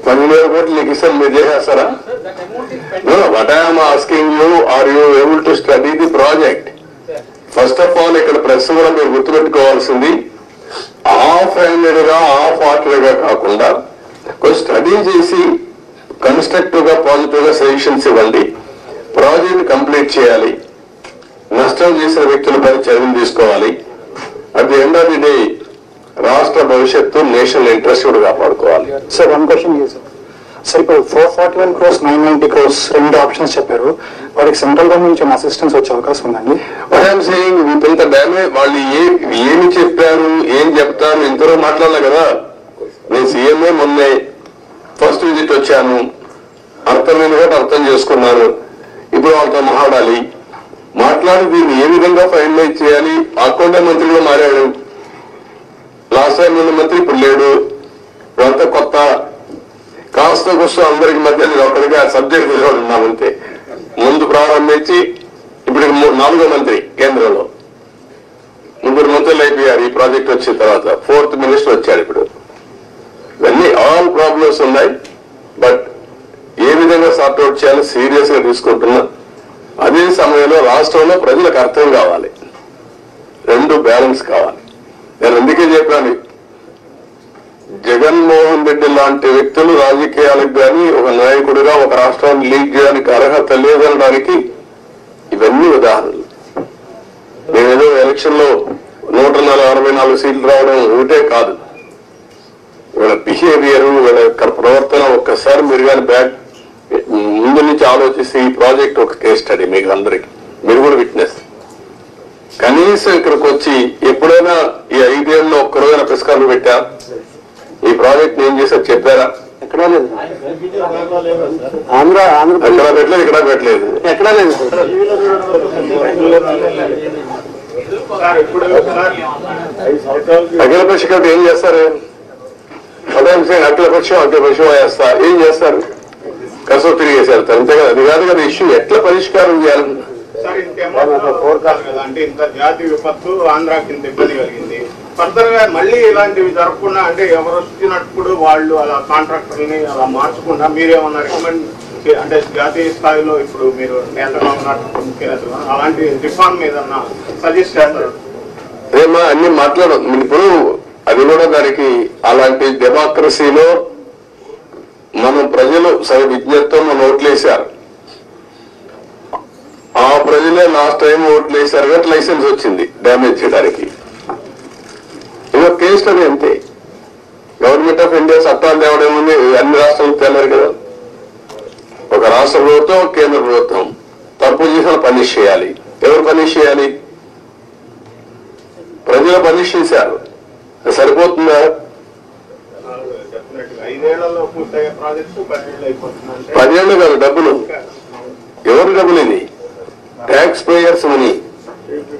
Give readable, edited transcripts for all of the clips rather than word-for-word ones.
12,000 కోట్లు నీకు ఇస్తాను, మీరు చేసేస్తారా? What I'm asking you, are you able to study the project? First of all ఇక్కడ ప్రెస్ కూడా మీరు గుర్తుపెట్టుకోవాల్సింది, హాఫ్ హ్యాండెడ్ గా హాఫ్ హార్టెడ్ గా కాకుండా కొంచెం స్టడీ చేసి కన్స్ట్రక్టివ్ గా పాజిటివ్ గా సజెషన్స్ ఇవ్వండి. ప్రాజెక్ట్ కంప్లీట్ చేయాలి, నష్టం చేసిన వ్యక్తులపై చర్యలు తీసుకోవాలి. At the end of the day రాష్ట్ర భవిష్యత్తు, నేషనల్ ఇంట్రెస్ట్ కూడా కాపాడుకోవాలి. సార్ వన్ క్వశ్చన్ సార్, ఇప్పుడు 441 crores 990 crores రెండు ఆప్షన్స్ చెప్పారు, వాటికి సెంట్రల్ గవర్నమెంట్ నుంచి అసిస్టెన్స్ వచ్చే అవకాశం ఉందండి? ఇంత డ్యామేజ్ వాళ్ళు ఏమి చెప్పారు, ఏం చెప్తారు, ఇంతలో మాట్లాడలే కదా. నేను సీఎంఏ మొన్నే ఫస్ట్ విజిట్ వచ్చాను, అర్థమైన కూడా అర్థం చేసుకున్నాను. ఇప్పుడు వాళ్ళతో మాట్లాడి దీన్ని ఏ విధంగా ఫైనలైజ్ చేయాలి. అకౌంట్ మంత్రిగా మారాడు, లాస్ట్ టైం ఉన్న మంత్రి ఇప్పుడు లేడు, ఇదంతా కొత్త. కాస్త కూస్తో అందరికి మధ్య ఒకరికి ఆ సబ్జెక్ట్ ఉన్నామంతే. ముందు ప్రారంభించి ఇప్పుడు 4వ మంత్రి కేంద్రంలో, 3 మంత్రులు అయిపోయారు ఈ ప్రాజెక్ట్ వచ్చిన తర్వాత. 4th మినిస్టర్ వచ్చాడు ఇప్పుడు. ఇవన్నీ ఆల్ ప్రాబ్లమ్స్ ఉన్నాయి, బట్ ఏ విధంగా సార్ట్అవుట్ చేయాలో సీరియస్ గా తీసుకుంటున్నా. అదే సమయంలో రాష్ట్రంలో ప్రజలకు అర్థం కావాలి, రెండు బ్యాలెన్స్ కావాలి. నేను అందుకే చెప్పాను, జగన్మోహన్ రెడ్డి లాంటి వ్యక్తులు రాజకీయాలకు కానీ ఒక నాయకుడిగా ఒక రాష్ట్రాన్ని లీడ్ చేయడానికి అర్హత లేదనడానికి ఇవన్నీ ఉదాహరణలు. నేనేదో ఎలక్షన్ లో 164 సీట్లు రావడం ఒకటే కాదు, వీళ్ళ బిహేవియర్, వీళ్ళ ప్రవర్తన ఒక్కసారి మీరు కానీ ముందు నుంచి ఆలోచిస్తే ఈ ప్రాజెక్ట్ ఒక కేస్ స్టడీ మీకు అందరికి, మీరు కూడా విట్నెస్. కనీసం ఇక్కడికి వచ్చి ఎప్పుడైనా ఈ 5 ఏళ్ళలో ఒక్కరోజైనా పుస్తకాలు పెట్టా, ఈ ప్రాజెక్ట్ ఏం చేశారు చెప్పారా? ఎక్కడా లేదు. అక్కడ పెట్టలేదు, ఇక్కడ పెట్టలేదు, ఎక్కడా లేదు. అఖిలపక్ష కమిటీ ఏం చేస్తారు? అఖిలపక్షం వేస్తా ఏం చేస్తారు? కసో తిరిగి వేసేస్తారు అంతే కదా. అది కాదు కదా ఇష్యూ, ఎట్లా పరిష్కారం చేయాలి? అంటే ఇంత జాతి విపత్తు ఆంధ్రాకి ఇంత ఇబ్బంది కలిగింది, ఫర్దర్ గా మళ్ళీ ఇలాంటివి జరగకుండా, అంటే ఎవరు వచ్చినప్పుడు వాళ్ళు అలా కాంట్రాక్టర్ని అలా మార్చకుండా మీరేమన్నా రికమెండ్ అంటే జాతీయ స్థాయిలో ఇప్పుడు మీరు నేతగా ఉన్నట్టు ముఖ్యనేతగా అలాంటి రిఫార్మ్ ఏదన్నా సజెస్ట్ చేస్తారు? అదేమా అన్ని మాట్లాడదు ఇప్పుడు. అది కూడా దానికి అలాంటి డెమోక్రసీలో మనం ప్రజలు సరి విజ్ఞతతో మనం ఓట్లేశారు, ఆ ప్రజలే లాస్ట్ టైం ఓట్లు వేశారు కాబట్టి లైసెన్స్ వచ్చింది డ్యామేజ్ చేయడానికి. ఇదో కేసు అది అంతే. గవర్నమెంట్ ఆఫ్ ఇండియా చట్టాలు తేవడం ఉంది, అన్ని రాష్ట్రాలు తేలేరు కదా. ఒక రాష్ట్ర ప్రభుత్వం, కేంద్ర ప్రభుత్వం తప్పు చేసిన పనిష్ చేయాలి. ఎవరు పనిష్ చేయాలి? ప్రజలు పనిష్ చేశారు, సరిపోతుందా? 10 ఏళ్ళు కాదు, డబ్బులు ఎవరు డబ్బులు? ఇది tax payers money.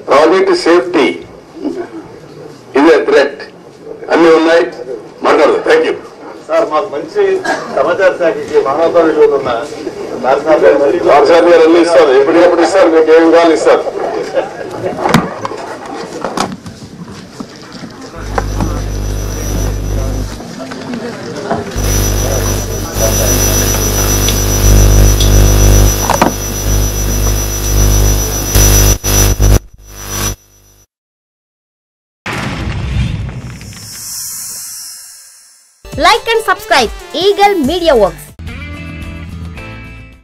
Project safety ఇదే థ్రెట్, అన్ని ఉన్నాయి, మాట్లాడదు. Thank you sir. మాకు మంచి సమాచార శాఖకి మానవతా సార్ మీరు అన్ని ఇస్తారు, ఎప్పటికప్పుడు ఇస్తారు, మీకు ఏం కావాలి ఇస్తారు. Like and subscribe Eagle Media Works.